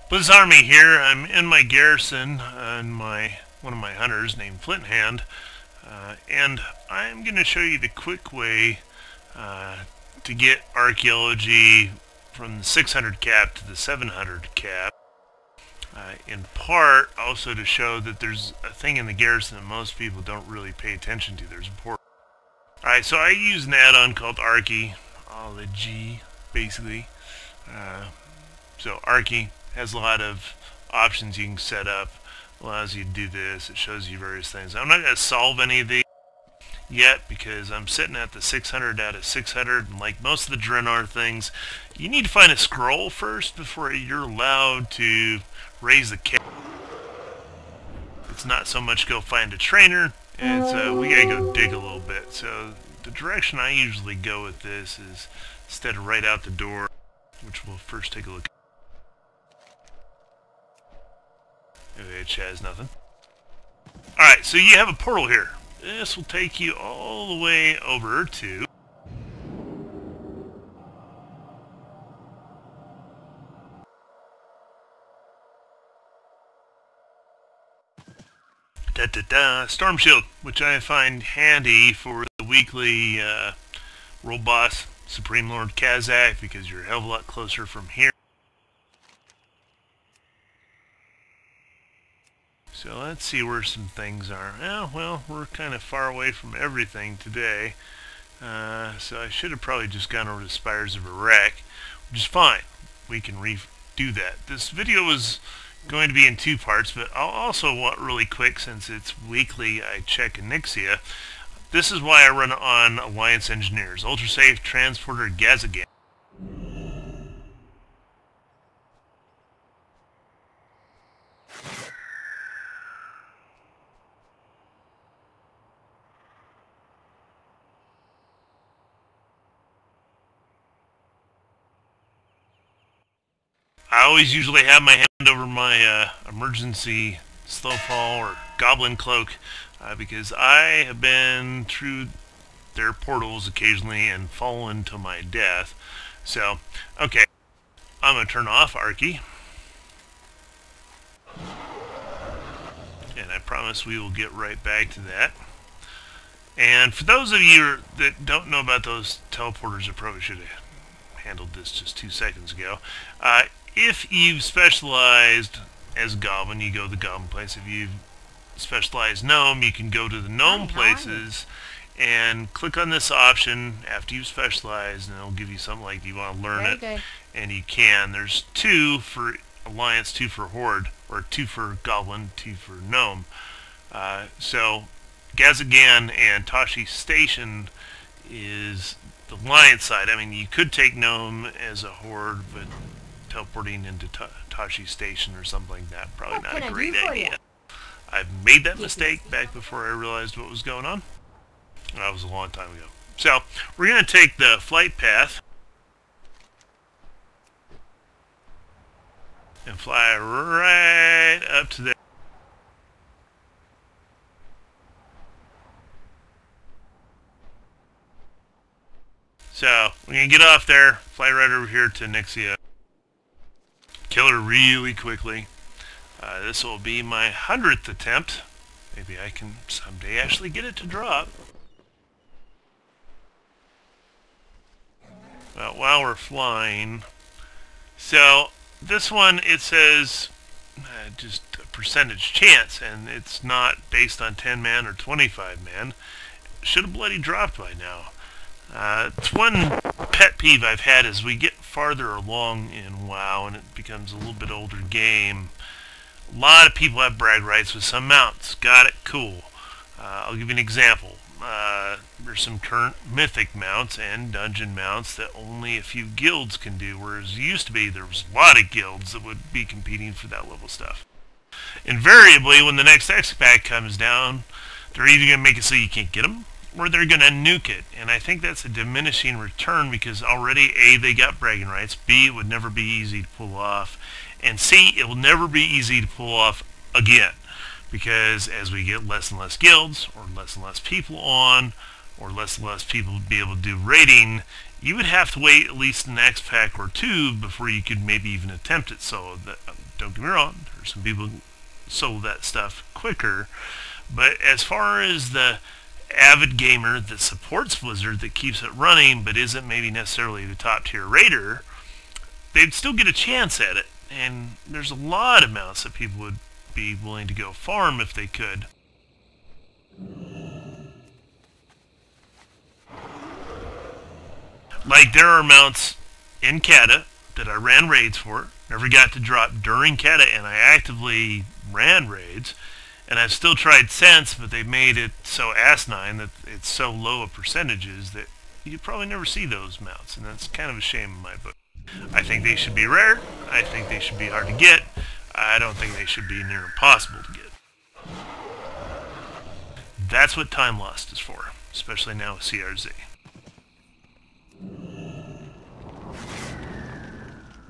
Blizz Army here. I'm in my Garrison and one of my hunters named Flinthand, and I'm going to show you the quick way to get archaeology from the 600 cap to the 700 cap. In part, also to show that there's a thing in the Garrison that most people don't really pay attention to. There's a portal. Alright, so I use an add-on called Archaeology, basically. So Archae has a lot of options you can set up. Allows you to do this. It shows you various things. I'm not going to solve any of these yet because I'm sitting at the 600 out of 600, and like most of the Draenor things, you need to find a scroll first before you're allowed to raise the cap. It's not so much go find a trainer, it's we gotta go dig a little bit. So the direction I usually go with this is instead of right out the door, which we'll first take a look at, which has nothing. Alright, so you have a portal here. This will take you all the way over to Storm Shield, which I find handy for the weekly world boss, Supreme Lord Kazakh, because you're a hell of a lot closer from here. So let's see where some things are. Oh, well, we're kind of far away from everything today. So I should have probably just gone over to Spires of Iraq, which is fine. We can redo that. This video was going to be in two parts, but I'll also want really quick, since it's weekly, I check Onyxia. This is why I run on Alliance Engineers. Ultra Safe Transporter Gazagan. I always usually have my hand over my emergency slow fall or goblin cloak because I have been through their portals occasionally and fallen to my death. So, okay, I'm going to turn off Archae. And I promise we will get right back to that. And for those of you that don't know about those teleporters, I probably should have handled this just 2 seconds ago. If you've specialized as Goblin, you go to the Goblin place. If you've specialized Gnome, you can go to the Gnome places and click on this option after you've specialized, and it'll give you something like, do you want to learn it? And you can. There's 2 for Alliance, 2 for Horde, or 2 for Goblin, 2 for Gnome. So Gazagan and Tashi Station is the Alliance side. I mean, you could take Gnome as a Horde, but teleporting into Tashi Station or something like that, probably not a great idea. I've made that mistake back before I realized what was going on. That was a long time ago. So, we're going to take the flight path and fly right up to there. So, we're going to get off there, fly right over here to Onyxia. Kill her really quickly. This will be my 100th attempt. Maybe I can someday actually get it to drop. But while we're flying, so this one, it says just a percentage chance, and it's not based on 10 man or 25 man. Should have bloody dropped by now. It's one pet peeve I've had as we get farther along in WoW and it becomes a little bit older game. A lot of people have brag rights with some mounts. Got it, cool. I'll give you an example. There's some current mythic mounts and dungeon mounts that only a few guilds can do, whereas it used to be there was a lot of guilds that would be competing for that level stuff. Invariably, when the next X-Pack comes down, they're either going to make it so you can't get them, or they're going to nuke it. And I think that's a diminishing return because already, A, they got bragging rights, B, it would never be easy to pull off, and C, it will never be easy to pull off again. Because as we get less and less guilds, or less and less people on, or less and less people be able to do raiding, you would have to wait at least an X-Pack or 2 before you could maybe even attempt it. So don't get me wrong, there's some people who sold that stuff quicker. But as far as the avid gamer that supports Blizzard, that keeps it running, but isn't maybe necessarily the top tier raider, they'd still get a chance at it. And there's a lot of mounts that people would be willing to go farm if they could. Like, there are mounts in Kata that I ran raids for, never got to drop during Kata, and I actively ran raids. And I've still tried since, but they've made it so asinine that it's so low of percentages that you probably never see those mounts, and that's kind of a shame in my book. I think they should be rare. I think they should be hard to get. I don't think they should be near impossible to get. That's what Time Lost is for, especially now with CRZ.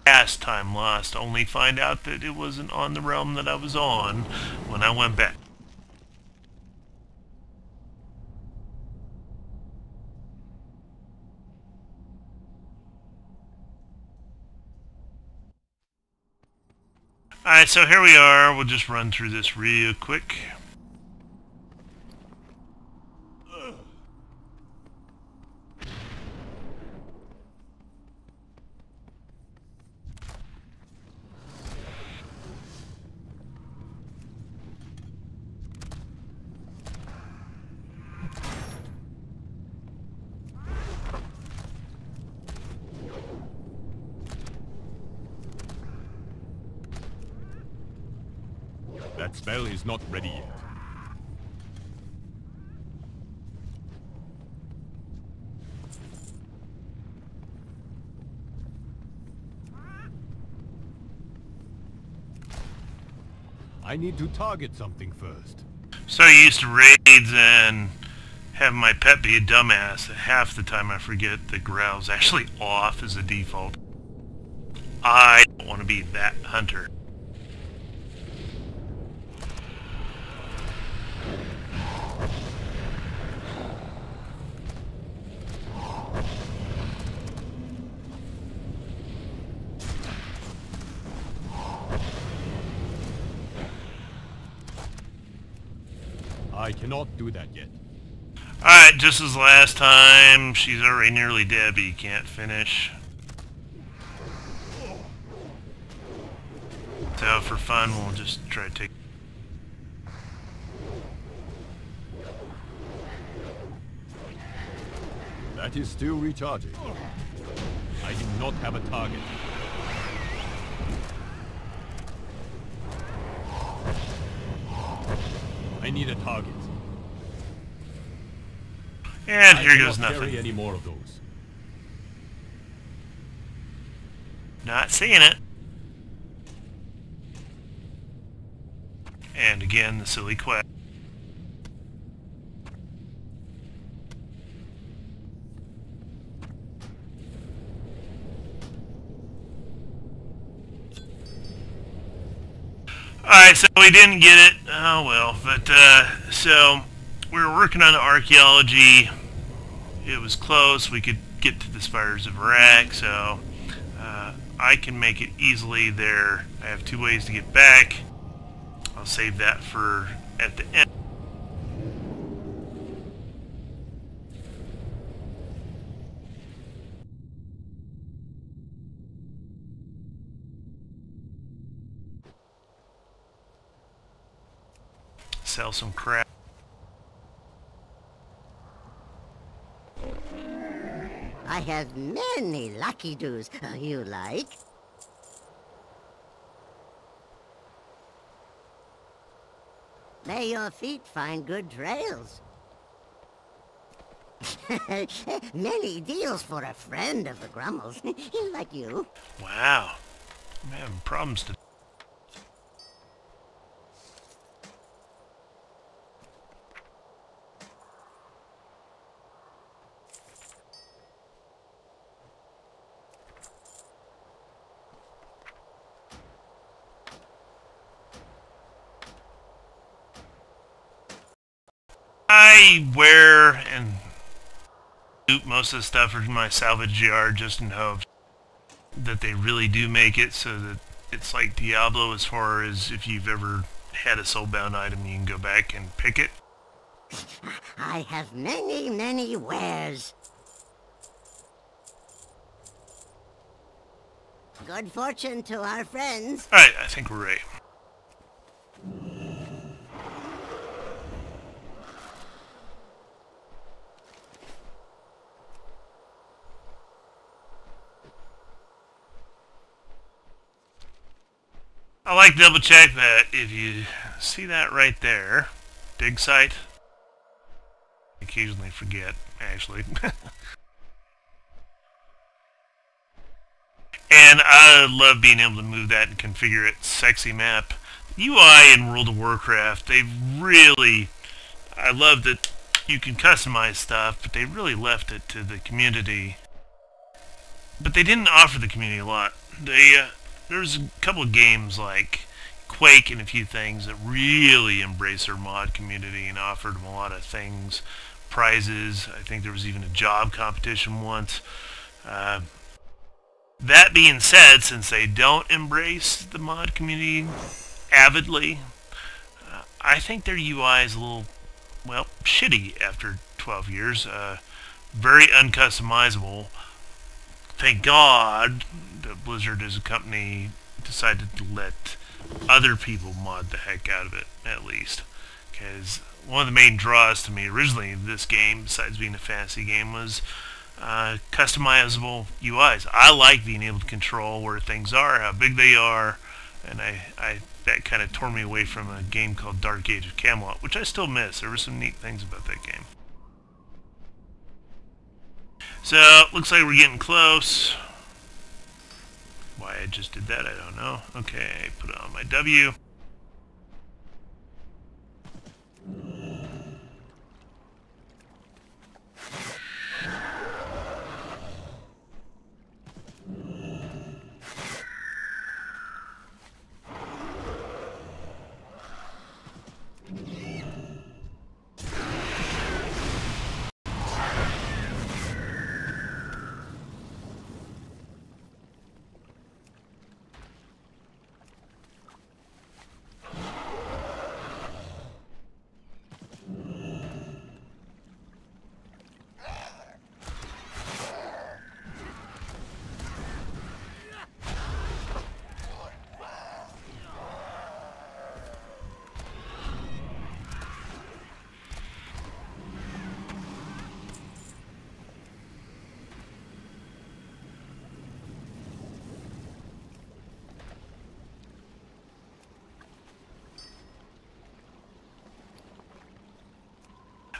Past Time Lost, only find out that it wasn't on the realm that I was on when I went back. Alright, so here we are. We'll just run through this real quick. That spell is not ready yet. I need to target something first. So used to raids and have my pet be a dumbass. Half the time I forget that Growl's actually off as a default. I don't want to be that hunter. I cannot do that yet. Alright, just as last time, she's already nearly dead, but you can't finish. So for fun, we'll just try to take... That is still recharging. I do not have a target. I need a target. And here goes nothing. I cannot nothing. carry any more of those. Not seeing it. And again, the silly quest. Alright, so we didn't get it. Oh well, but so we were working on archaeology. It was close. We could get to the Spires of Iraq, so I can make it easily there. I have two ways to get back. I'll save that for at the end. Sell some crap. I have many lucky doos. You like? May your feet find good trails. Many deals for a friend of the Grummels, like you. Wow. I'm having problems today. I wear and loot most of the stuff from my salvage yard just in hopes that they really do make it so that It's like Diablo as far as if you've ever had a soulbound item, you can go back and pick it. I have many, many wares. Good fortune to our friends. Alright, I think we're ready. I like to double check that if you see that right there, dig site, I occasionally forget, actually. And I love being able to move that and configure it. Sexy map. UI in World of Warcraft, they really, I love that you can customize stuff, but they really left it to the community. But they didn't offer the community a lot. There's a couple of games like Quake and a few things that really embrace their mod community and offered them a lot of things, prizes. I think there was even a job competition once. That being said, since they don't embrace the mod community avidly, I think their UI is a little, well, shitty after 12 years. Very uncustomizable. Thank God that Blizzard as a company decided to let other people mod the heck out of it, at least. Because one of the main draws to me originally of this game, besides being a fantasy game, was customizable UIs. I like being able to control where things are, how big they are, and that kind of tore me away from a game called Dark Age of Camelot, which I still miss. There were some neat things about that game. So, looks like we're getting close. Why I just did that, I don't know. Okay, put it on my W.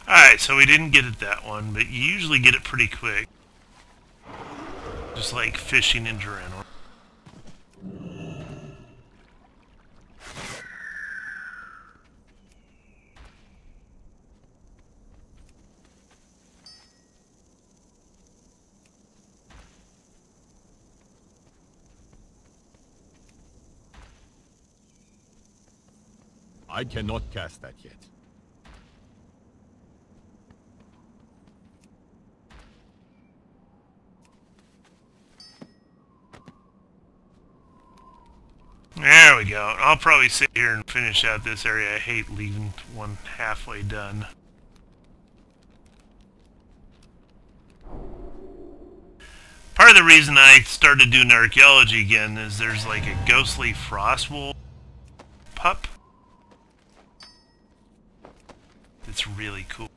Alright, so we didn't get it that one, but you usually get it pretty quick. Just like fishing in Draenor. I cannot cast that yet. There we go. I'll probably sit here and finish out this area. I hate leaving one halfway done. Part of the reason I started doing archaeology again is there's like a ghostly frostwolf pup. It's really cool.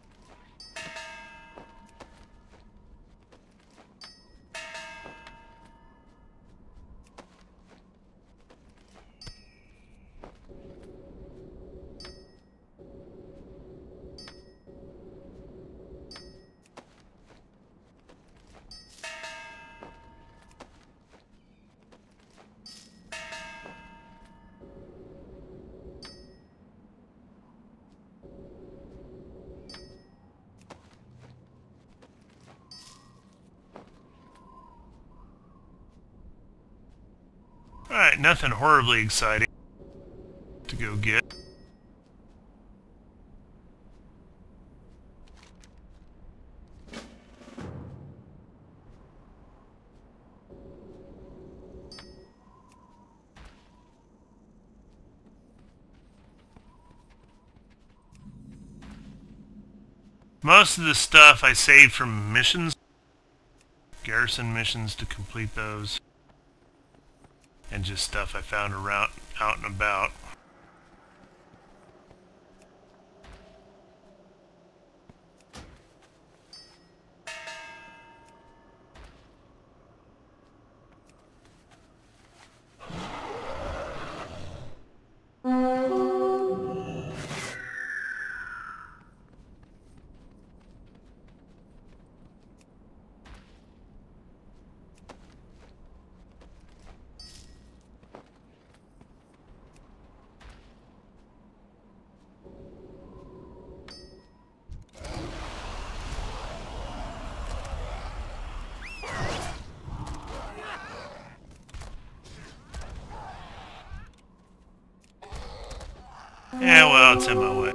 Alright, nothing horribly exciting to go get. Most of the stuff I saved from missions, Garrison missions to complete those, and just stuff I found around out and about. Yeah, well, it's in my way.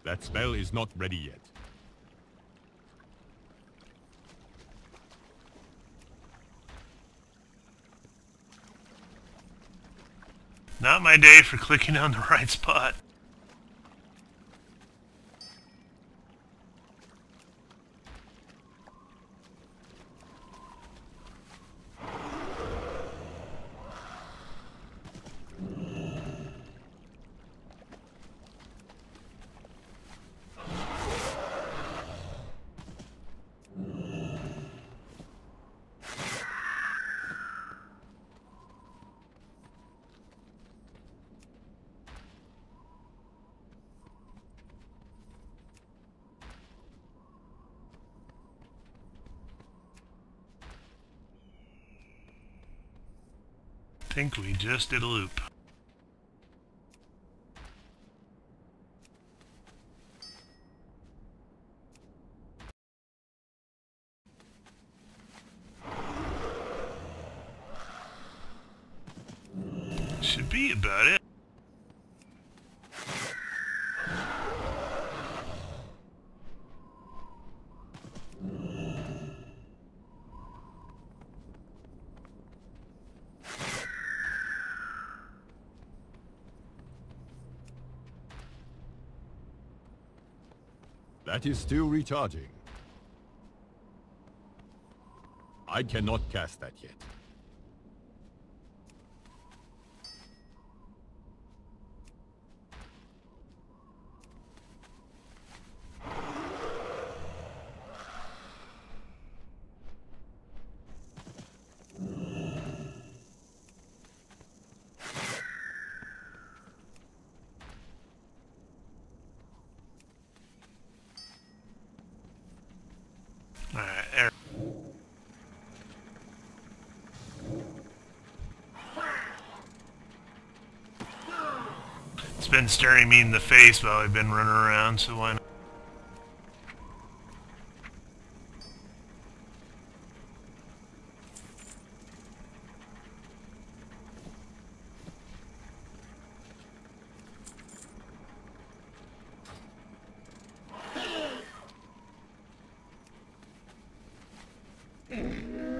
That spell is not ready yet. Not my day for clicking on the right spot. I think we just did a loop. Should be about it. That is still recharging. I cannot cast that yet. Alright, there. It's been staring me in the face while I've been running around, so why not?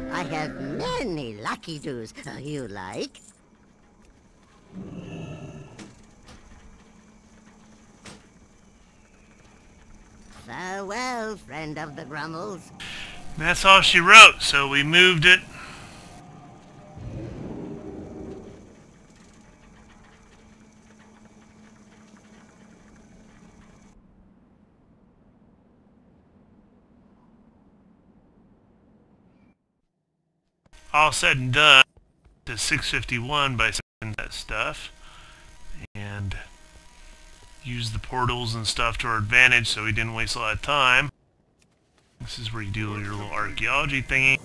I have many lucky doos. You like? Farewell, friend of the Grummles. That's all she wrote, so we moved it. all said and done to 651 by doing that stuff. And use the portals and stuff to our advantage so we didn't waste a lot of time. This is where you do your little archaeology thingy.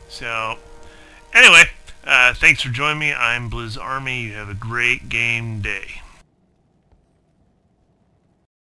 So, anyway, thanks for joining me. I'm Blizz Army. You have a great game day.